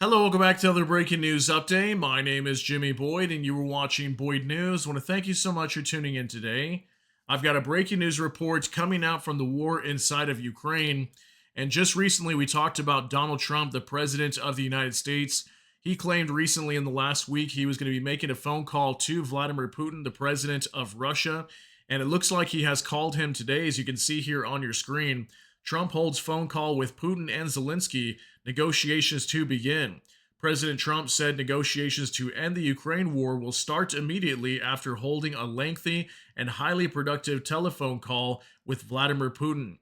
Hello, welcome back to another breaking news update. My name is Jimmy Boyd, and you were watching Boyd News. I want to thank you so much for tuning in today. I've got a breaking news report coming out from the war inside of Ukraine. And just recently, we talked about Donald Trump, the president of the United States. He claimed recently in the last week he was going to be making a phone call to Vladimir Putin, the president of Russia. And it looks like he has called him today, as you can see here on your screen. Trump holds phone call with Putin and Zelenskyy, negotiations to begin. President Trump said negotiations to end the Ukraine war will start immediately after holding a lengthy and highly productive telephone call with Vladimir Putin.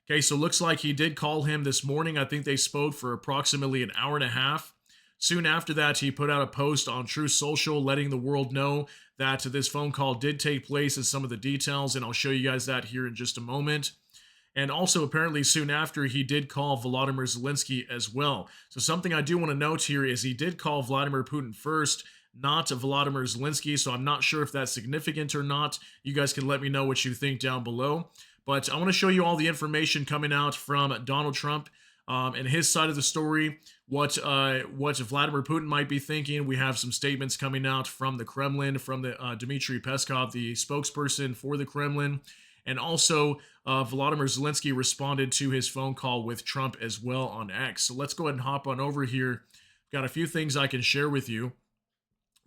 Okay, so looks like he did call him this morning. I think they spoke for approximately an hour and a half. Soon after that, he put out a post on True Social letting the world know that this phone call did take place and some of the details, and I'll show you guys that here in just a moment. And also, apparently, soon after, he did call Volodymyr Zelenskyy as well. So, something I do want to note here is he did call Vladimir Putin first, not Volodymyr Zelenskyy. So, I'm not sure if that's significant or not. You guys can let me know what you think down below. But I want to show you all the information coming out from Donald Trump and his side of the story, what Vladimir Putin might be thinking. We have some statements coming out from the Kremlin, from the Dmitry Peskov, the spokesperson for the Kremlin. And also, Volodymyr Zelenskyy responded to his phone call with Trump as well on X. So let's go ahead and hop on over here. Got a few things I can share with you.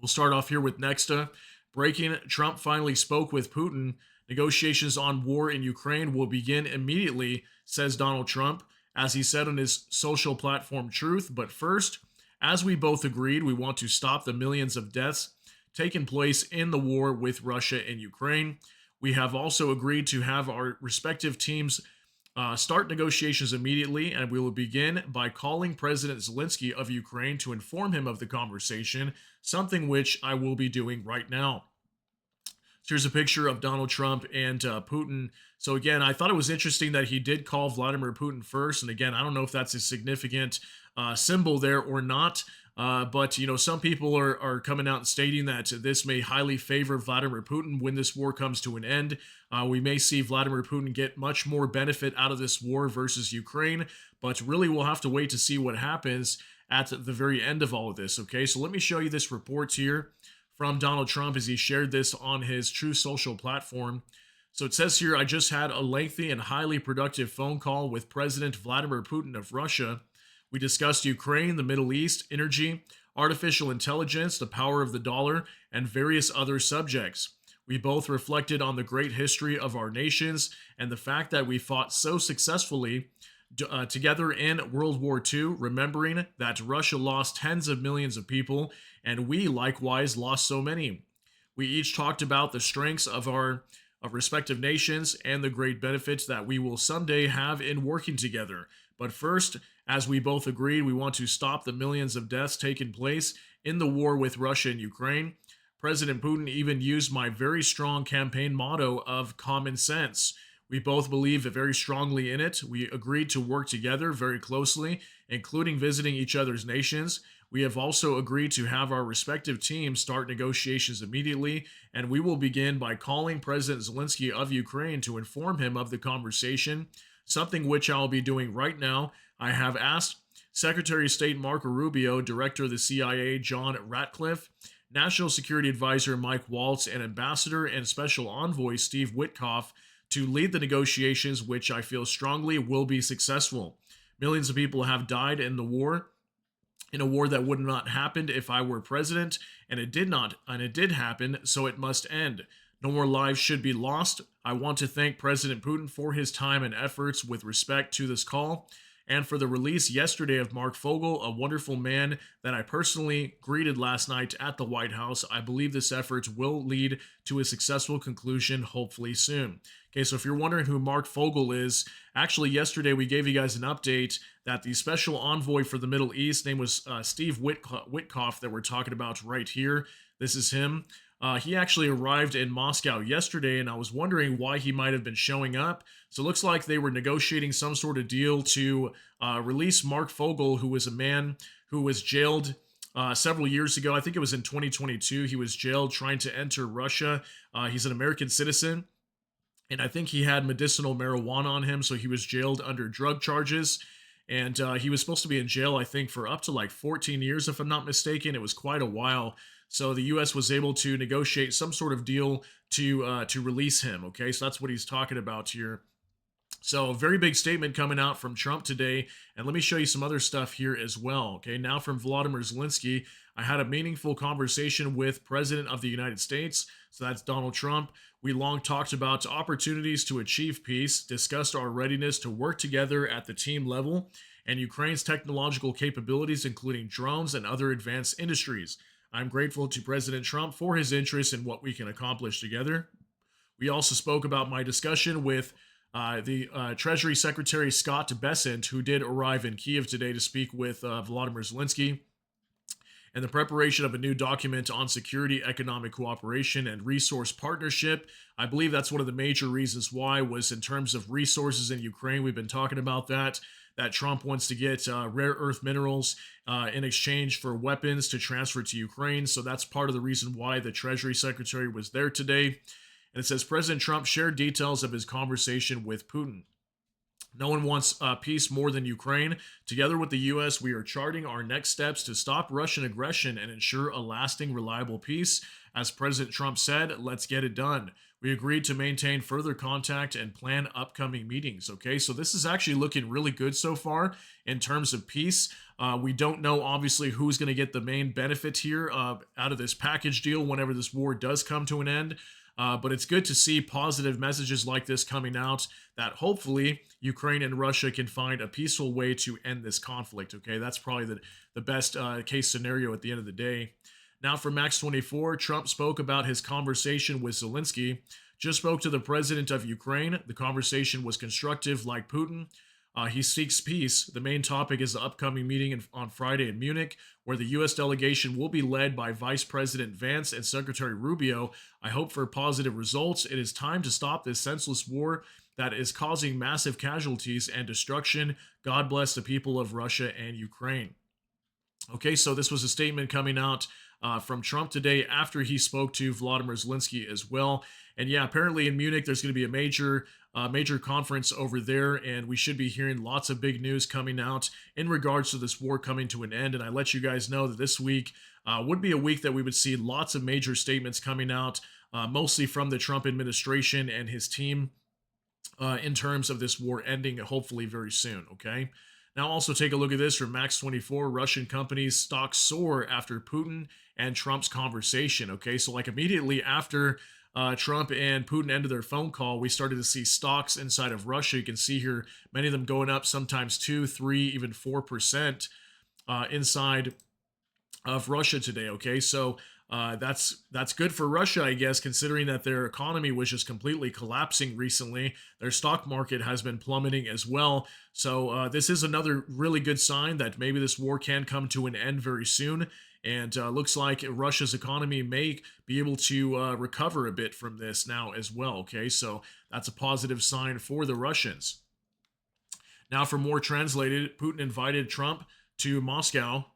We'll start off here with Nexta. Breaking, Trump finally spoke with Putin. Negotiations on war in Ukraine will begin immediately, says Donald Trump, as he said on his social platform Truth. But first, as we both agreed, we want to stop the millions of deaths taking place in the war with Russia and Ukraine. We have also agreed to have our respective teams start negotiations immediately, and we will begin by calling President Zelenskyy of Ukraine to inform him of the conversation, something which I will be doing right now. So here's a picture of Donald Trump and Putin. So again, I thought it was interesting that he did call Vladimir Putin first. And again, I don't know if that's a significant symbol there or not. But, you know, some people are coming out and stating that this may highly favor Vladimir Putin when this war comes to an end. We may see Vladimir Putin get much more benefit out of this war versus Ukraine. But really, we'll have to wait to see what happens at the very end of all of this. Okay, so let me show you this report here from Donald Trump as he shared this on his True Social platform. So it says here, I just had a lengthy and highly productive phone call with President Vladimir Putin of Russia. We discussed Ukraine, the Middle East, energy, artificial intelligence, the power of the dollar, and various other subjects. We both reflected on the great history of our nations and the fact that we fought so successfully together in World War II, remembering that Russia lost tens of millions of people and we likewise lost so many. We each talked about the strengths of our respective nations and the great benefits that we will someday have in working together. But first, as we both agreed, we want to stop the millions of deaths taking place in the war with Russia and Ukraine. President Putin even used my very strong campaign motto of common sense. We both believe very strongly in it. We agreed to work together very closely, including visiting each other's nations. We have also agreed to have our respective teams start negotiations immediately, and we will begin by calling President Zelenskyy of Ukraine to inform him of the conversation, something which I'll be doing right now. I have asked Secretary of State Marco Rubio, Director of the CIA John Ratcliffe, National Security Advisor Mike Waltz, and Ambassador and Special Envoy Steve Witkoff to lead the negotiations, which I feel strongly will be successful. Millions of people have died in a war that would not happen if I were president, and it did not, and it did happen, so it must end. No more lives should be lost. I want to thank President Putin for his time and efforts with respect to this call, and for the release yesterday of Mark Fogel, a wonderful man that I personally greeted last night at the White House. I believe this effort will lead to a successful conclusion, hopefully soon. Okay, so if you're wondering who Mark Fogel is, actually yesterday we gave you guys an update that the special envoy for the Middle East, name was Steve Witkoff, that we're talking about right here. This is him. He actually arrived in Moscow yesterday, and I was wondering why he might have been showing up. So it looks like they were negotiating some sort of deal to release Mark Fogel, who was a man who was jailed several years ago. I think it was in 2022. He was jailed trying to enter Russia. He's an American citizen, and I think he had medicinal marijuana on him, so he was jailed under drug charges. And he was supposed to be in jail, I think, for up to like 14 years, if I'm not mistaken. It was quite a while. So the U.S. was able to negotiate some sort of deal to release him. Okay, so that's what he's talking about here. So, a very big statement coming out from Trump today. And let me show you some other stuff here as well. Okay, now from Vladimir Zelenskyy, I had a meaningful conversation with President of the United States. So, that's Donald Trump. We long talked about opportunities to achieve peace, discussed our readiness to work together at the team level, and Ukraine's technological capabilities, including drones and other advanced industries. I'm grateful to President Trump for his interest in what we can accomplish together. We also spoke about my discussion with the Treasury Secretary Scott Bessent, who did arrive in Kiev today to speak with Volodymyr Zelensky, and the preparation of a new document on security, economic cooperation, and resource partnership. I believe that's one of the major reasons why was in terms of resources in Ukraine. We've been talking about that Trump wants to get rare earth minerals in exchange for weapons to transfer to Ukraine. So that's part of the reason why the Treasury Secretary was there today. And it says President Trump shared details of his conversation with Putin. No one wants peace more than Ukraine. Together with the U.S., we are charting our next steps to stop Russian aggression and ensure a lasting, reliable peace. As President Trump said, let's get it done. We agreed to maintain further contact and plan upcoming meetings. Okay, so this is actually looking really good so far in terms of peace. We don't know, obviously, who's going to get the main benefit here out of this package deal whenever this war does come to an end. But it's good to see positive messages like this coming out that hopefully Ukraine and Russia can find a peaceful way to end this conflict. Okay, that's probably the best case scenario at the end of the day. Now, for Max 24, Trump spoke about his conversation with Zelenskyy. Just spoke to the president of Ukraine. The conversation was constructive, like Putin. He seeks peace. The main topic is the upcoming meeting on Friday in Munich, where the U.S. delegation will be led by Vice President Vance and Secretary Rubio. I hope for positive results. It is time to stop this senseless war that is causing massive casualties and destruction. God bless the people of Russia and Ukraine. Okay, so this was a statement coming out from Trump today after he spoke to Vladimir Zelenskyy as well. And yeah, apparently in Munich, there's going to be a major conference over there, and we should be hearing lots of big news coming out in regards to this war coming to an end. And I let you guys know that this week would be a week that we would see lots of major statements coming out, mostly from the Trump administration and his team in terms of this war ending, hopefully very soon, okay? Now, also take a look at this from Max 24. Russian companies' stocks soar after Putin and Trump's conversation. Okay, so like immediately after Trump and Putin ended their phone call, we started to see stocks inside of Russia. You can see here many of them going up, sometimes 2, 3, even 4% inside of Russia today. Okay, so that's good for Russia, I guess, considering that their economy was just completely collapsing recently. Their stock market has been plummeting as well. So this is another really good sign that maybe this war can come to an end very soon. And looks like Russia's economy may be able to recover a bit from this now as well. Okay, so that's a positive sign for the Russians. Now, for more translated, Putin invited Trump to Moscow.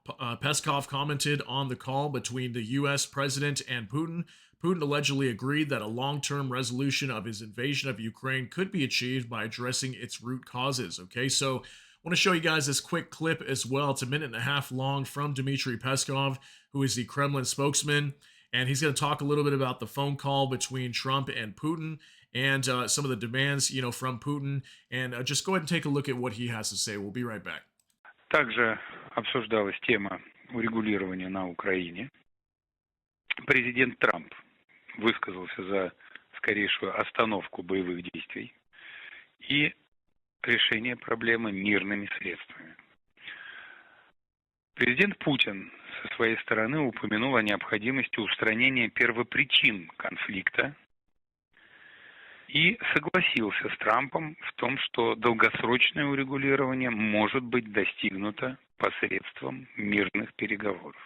Peskov commented on the call between the U.S. president and Putin. Putin allegedly agreed that a long-term resolution of his invasion of Ukraine could be achieved by addressing its root causes. Okay, so I want to show you guys this quick clip as well. It's a minute and a half long from Dmitry Peskov, who is the Kremlin spokesman. And he's going to talk a little bit about the phone call between Trump and Putin and some of the demands, from Putin. And just go ahead and take a look at what he has to say. We'll be right back. Также обсуждалась тема урегулирования на Украине. Президент Трамп высказался за скорейшую остановку боевых действий и решение проблемы мирными средствами. Президент Путин со своей стороны упомянул о необходимости устранения первопричин конфликта и согласился с Трампом в том, что долгосрочное урегулирование может быть достигнуто посредством мирных переговоров.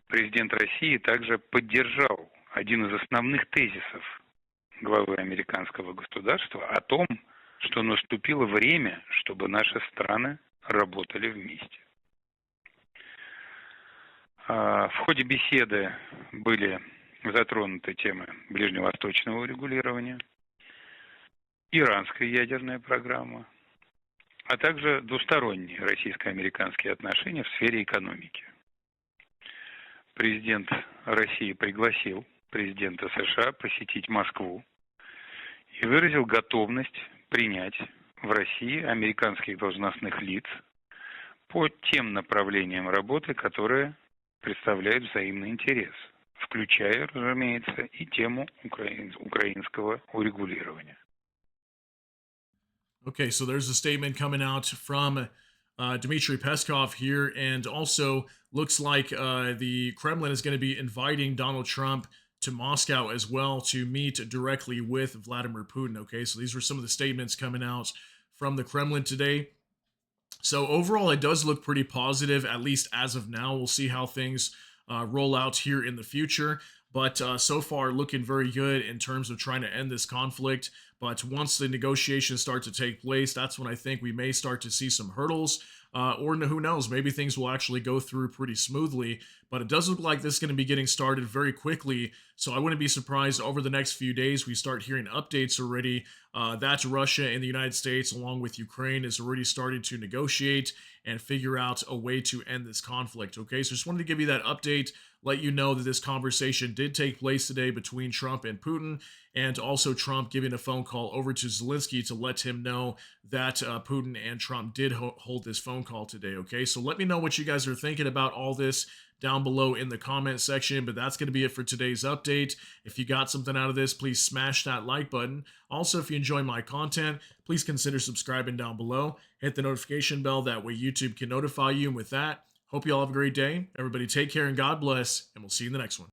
Президент России также поддержал один из основных тезисов главы американского государства о том, что наступило время, чтобы наши страны работали вместе. В ходе беседы были затронуты темы ближневосточного урегулирования, иранская ядерная программа, а также двусторонние российско-американские отношения в сфере экономики. Президент России пригласил президента США посетить Москву и выразил готовность принять в России американских должностных лиц по тем направлениям работы, которые представляют взаимный интерес, включая, разумеется, и тему украинского урегулирования. Okay, so there's a statement coming out from Dmitry Peskov here, and also looks like the Kremlin is going to be inviting Donald Trump to Moscow as well to meet directly with Vladimir Putin. Okay, so these were some of the statements coming out from the Kremlin today. So overall, it does look pretty positive, at least as of now. We'll see how things roll out here in the future. But so far, looking very good in terms of trying to end this conflict. But once the negotiations start to take place, that's when I think we may start to see some hurdles. Or who knows, maybe things will actually go through pretty smoothly. But it does look like this is going to be getting started very quickly. So I wouldn't be surprised over the next few days we start hearing updates already. That Russia and the United States, along with Ukraine, is already starting to negotiate and figure out a way to end this conflict. Okay, so just wanted to give you that update, let you know that this conversation did take place today between Trump and Putin, and also Trump giving a phone call over to Zelenskyy to let him know that Putin and Trump did hold this phone call today. Okay, so let me know what you guys are thinking about all this down below in the comment section. But that's going to be it for today's update. If you got something out of this, please smash that like button. Also, if you enjoy my content, please consider subscribing down below. Hit the notification bell, that way YouTube can notify you. And with that, hope you all have a great day. Everybody take care and God bless, and we'll see you in the next one.